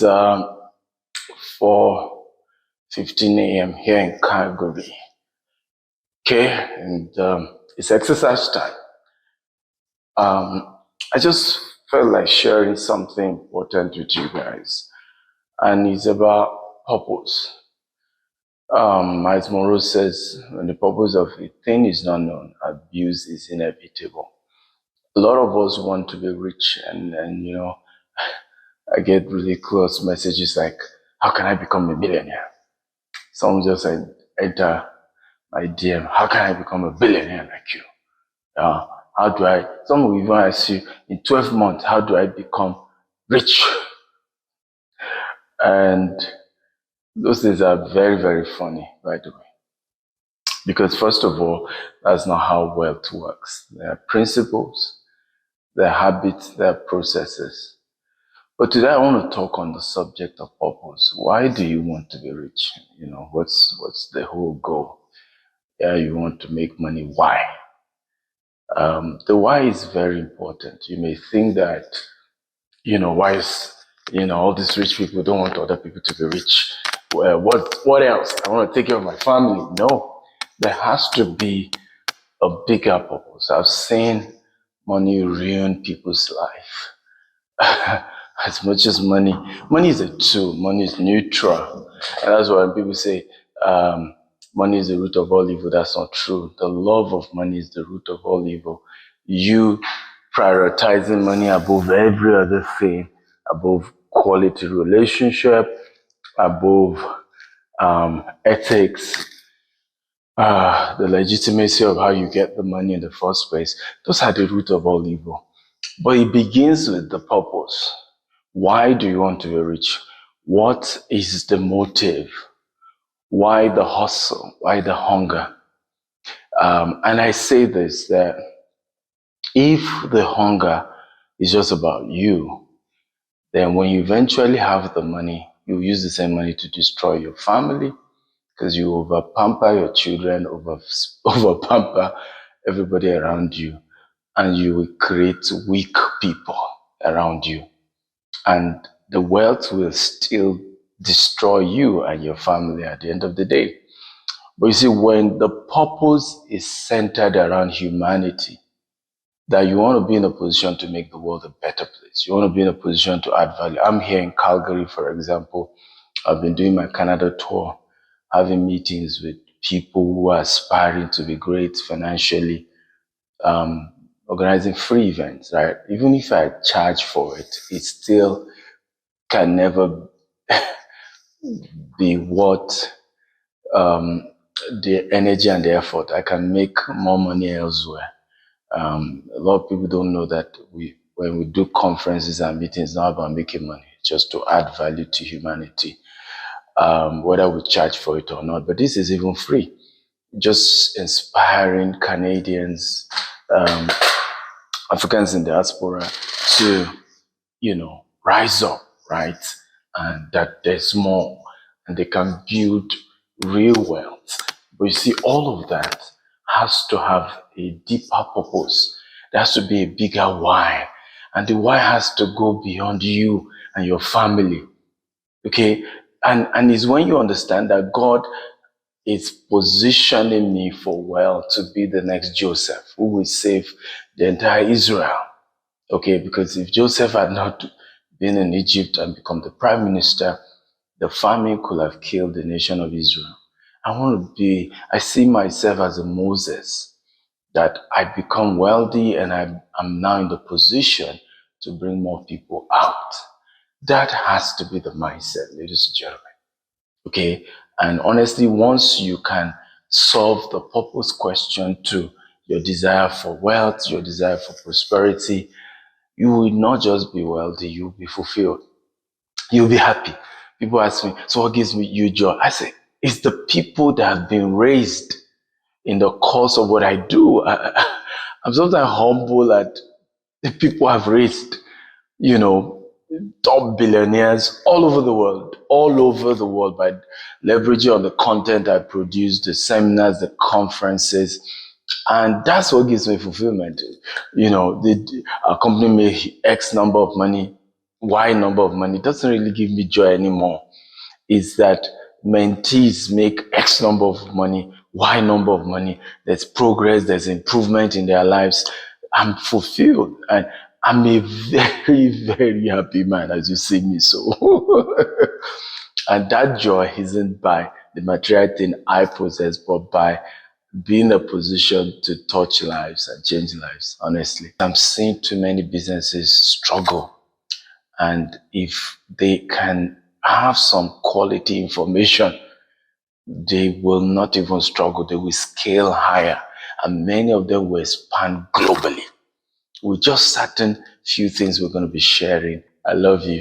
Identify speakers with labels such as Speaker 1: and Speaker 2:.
Speaker 1: It's 4:15 a.m. here in Calgary. Okay, and it's exercise time. I just felt like sharing something important with you guys, and it's about purpose. As Monroe says, when the purpose of a thing is not known, abuse is inevitable. A lot of us want to be rich, and I get really close messages like, "How can I become a millionaire?" Some just enter my DM, "How can I become a billionaire like you? How do I?" Some will even ask you, "In 12 months, how do I become rich?" And those things are very, very funny, by the way. Because first of all, that's not how wealth works. There are principles, there are habits, there are processes. But today I want to talk on the subject of purpose. Why do you want to be rich? What's the whole goal? Yeah, you want to make money. Why? The why is very important. You may think that, why is, all these rich people don't want other people to be rich. Well, what else? I want to take care of my family. No, there has to be a bigger purpose. I've seen money ruin people's life. As much as money is a tool, money is neutral. And that's why when people say money is the root of all evil, that's not true. The love of money is the root of all evil. You prioritizing money above every other thing, above quality relationship, above ethics, the legitimacy of how you get the money in the first place, those are the root of all evil. But it begins with the purpose. Why do you want to be rich? What is the motive? Why the hustle? Why the hunger? And I say this, that if the hunger is just about you, then when you eventually have the money, you use the same money to destroy your family, because you over pamper your children, over pamper everybody around you, and you will create weak people around you. And the wealth will still destroy you and your family at the end of the day. But you see, when the purpose is centered around humanity, that you want to be in a position to make the world a better place. You want to be in a position to add value. I'm here in Calgary, for example. I've been doing my Canada tour, having meetings with people who are aspiring to be great financially, organizing free events, right? Even if I charge for it, it still can never be worth the energy and the effort. I can make more money elsewhere. A lot of people don't know that when we do conferences and meetings, it's not about making money, just to add value to humanity, whether we charge for it or not. But this is even free. Just inspiring Canadians, Africans in diaspora to, rise up, right? And that there's more, and they can build real wealth. But you see, all of that has to have a deeper purpose. There has to be a bigger why. And the why has to go beyond you and your family. Okay? And it's when you understand that God is positioning me for wealth to be the next Joseph who will save the entire Israel. Okay? Because if Joseph had not been in Egypt and become the prime minister, the famine could have killed the nation of Israel. I see myself as a Moses, that I become wealthy and I'm now in the position to bring more people out. That has to be the mindset, ladies and gentlemen. Okay? And honestly, once you can solve the purpose question to your desire for wealth, your desire for prosperity, you will not just be wealthy, you'll be fulfilled. You'll be happy. People ask me, "So what gives me you joy?" I say, it's the people that have been raised in the course of what I do. I'm sometimes humble at the people I've raised, top billionaires all over the world, by leveraging on the content I produce, the seminars, the conferences. And that's what gives me fulfillment. Our company made X number of money. why number of money doesn't really give me joy anymore. Is that mentees make X number of money, Y number of money, there's progress, there's improvement in their lives. I'm fulfilled and I'm a very, very happy man as you see me so. And that joy isn't by the material thing I possess, but by being in a position to touch lives and change lives, honestly. I'm seeing too many businesses struggle. And if they can have some quality information, they will not even struggle. They will scale higher. And many of them will expand globally with just certain few things we're going to be sharing. I love you.